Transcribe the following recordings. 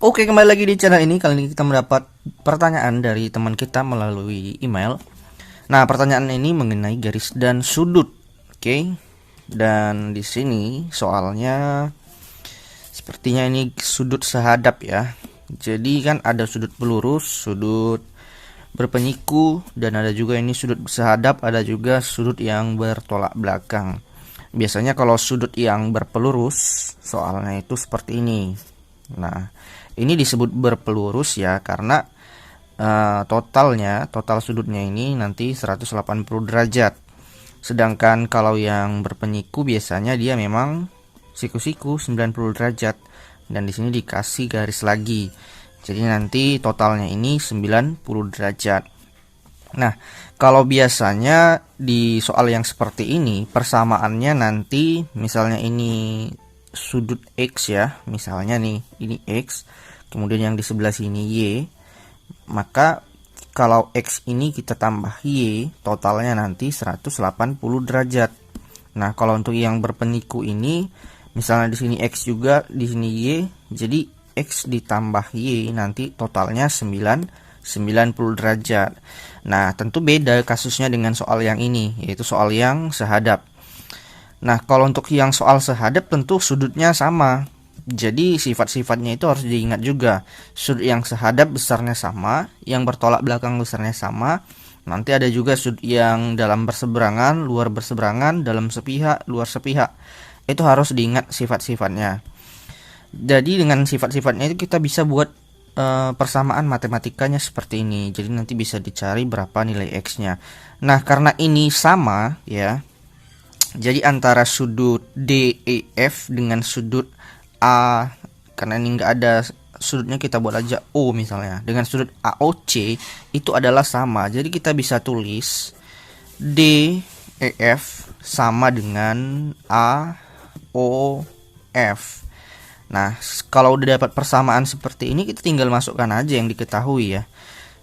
Oke, kembali lagi di channel ini. Kali ini kita mendapat pertanyaan dari teman kita melalui email. Nah, pertanyaan ini mengenai garis dan sudut. Oke. Dan di sini soalnya sepertinya ini sudut sehadap ya. Jadi kan ada sudut pelurus, sudut berpenyiku, dan ada juga ini sudut sehadap, ada juga sudut yang bertolak belakang. Biasanya kalau sudut yang berpelurus soalnya itu seperti ini. Nah, ini disebut berpelurus ya karena total sudutnya ini nanti 180 derajat. Sedangkan kalau yang berpenyiku biasanya dia memang siku-siku 90 derajat, dan di sini dikasih garis lagi. Jadi nanti totalnya ini 90 derajat. Nah, kalau biasanya di soal yang seperti ini persamaannya nanti misalnya ini sudut X ya, misalnya nih ini X, kemudian yang di sebelah sini Y, maka kalau X ini kita tambah Y, totalnya nanti 180 derajat. Nah, kalau untuk yang berpeniku ini misalnya di sini X juga, di sini Y, jadi X ditambah Y nanti totalnya 90 derajat. Nah, tentu beda kasusnya dengan soal yang ini, yaitu soal yang sehadap. Nah, kalau untuk yang soal sehadap tentu sudutnya sama. Jadi sifat-sifatnya itu harus diingat juga. Sudut yang sehadap besarnya sama, yang bertolak belakang besarnya sama. Nanti ada juga sudut yang dalam berseberangan, luar berseberangan, dalam sepihak, luar sepihak. Itu harus diingat sifat-sifatnya. Jadi dengan sifat-sifatnya itu kita bisa buat persamaan matematikanya seperti ini. Jadi nanti bisa dicari berapa nilai X-nya. Nah, karena ini sama ya. Jadi antara sudut DEF dengan sudut A, karena ini nggak ada sudutnya, kita buat aja O misalnya, dengan sudut AOC itu adalah sama. Jadi kita bisa tulis DEF sama dengan AOF. Nah, kalau udah dapat persamaan seperti ini, kita tinggal masukkan aja yang diketahui ya.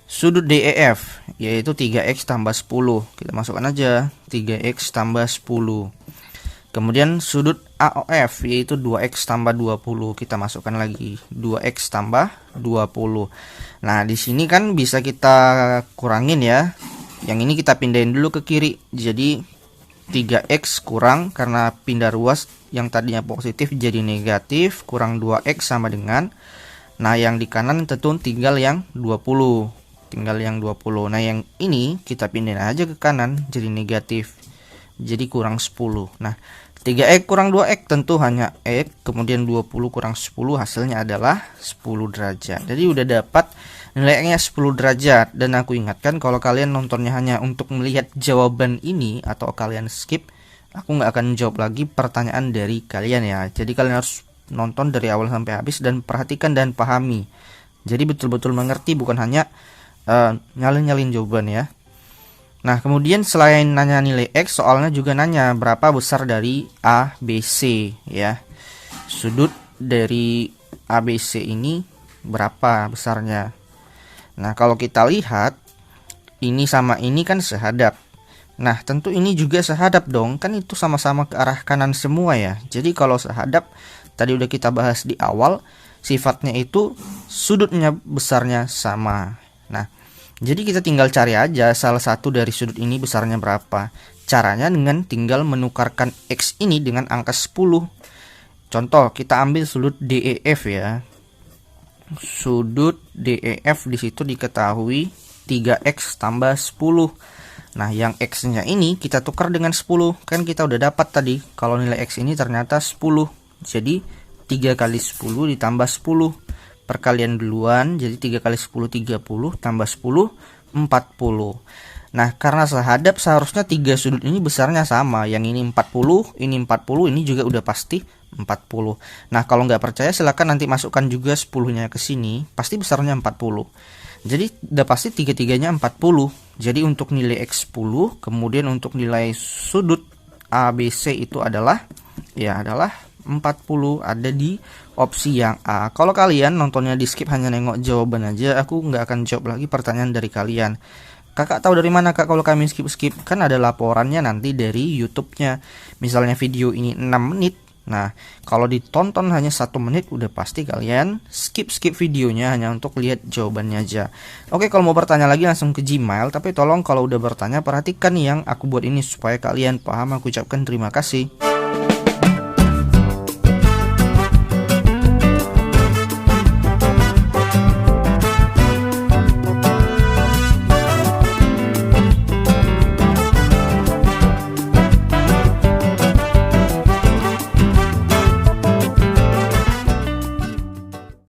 Sudut DEF yaitu 3x tambah 10. Kita masukkan aja 3x tambah 10. Kemudian sudut AOF yaitu 2x tambah 20. Kita masukkan lagi 2x tambah 20. Nah, di sini kan bisa kita kurangin ya. Yang ini kita pindahin dulu ke kiri. Jadi 3x kurang karena pindah ruas, yang tadinya positif jadi negatif, kurang 2x sama dengan, nah yang di kanan tentu tinggal yang 20. Nah, yang ini kita pindahin aja ke kanan jadi negatif. Jadi kurang 10. Nah, 3x kurang 2x tentu hanya x, kemudian 20 kurang 10 hasilnya adalah 10 derajat. Jadi udah dapat nilainya 10 derajat. Dan aku ingatkan, kalau kalian nontonnya hanya untuk melihat jawaban ini atau kalian skip, aku nggak akan jawab lagi pertanyaan dari kalian ya. Jadi kalian harus nonton dari awal sampai habis dan perhatikan dan pahami. Jadi betul-betul mengerti, bukan hanya nyalin-nyalin jawaban ya. Nah, kemudian selain nanya nilai X, soalnya juga nanya berapa besar dari ABC ya. Sudut dari ABC ini berapa besarnya. Nah, kalau kita lihat ini sama ini kan sehadap. Nah, tentu ini juga sehadap dong, kan itu sama-sama ke arah kanan semua ya. Jadi kalau sehadap tadi udah kita bahas di awal, sifatnya itu sudutnya besarnya sama. Nah, jadi kita tinggal cari aja salah satu dari sudut ini besarnya berapa. Caranya dengan tinggal menukarkan X ini dengan angka 10. Contoh, kita ambil sudut DEF ya. Sudut DEF di situ diketahui 3x tambah 10. Nah, yang X-nya ini kita tukar dengan 10. Kan kita udah dapat tadi kalau nilai X ini ternyata 10. Jadi 3 kali 10 ditambah 10. Perkalian duluan, jadi 3 kali 10 30 tambah 10 40. Nah, karena sehadap seharusnya 3 sudut ini besarnya sama. Yang ini 40, ini 40, ini juga udah pasti 40. Nah, kalau nggak percaya silakan nanti masukkan juga 10-nya ke sini, pasti besarnya 40. Jadi udah pasti tiga-tiganya 40. Jadi untuk nilai X 10, kemudian untuk nilai sudut ABC itu adalah 40, ada di opsi yang A. Kalau kalian nontonnya di skip hanya nengok jawaban aja, aku nggak akan jawab lagi pertanyaan dari kalian. Kakak tahu dari mana kak kalau kami skip? Kan ada laporannya nanti dari YouTube-nya. Misalnya video ini 6 menit, Nah, kalau ditonton hanya 1 menit udah pasti kalian skip videonya hanya untuk lihat jawabannya aja. Oke, kalau mau bertanya lagi langsung ke Gmail, tapi tolong kalau udah bertanya perhatikan yang aku buat ini supaya kalian paham. Aku ucapkan terima kasih.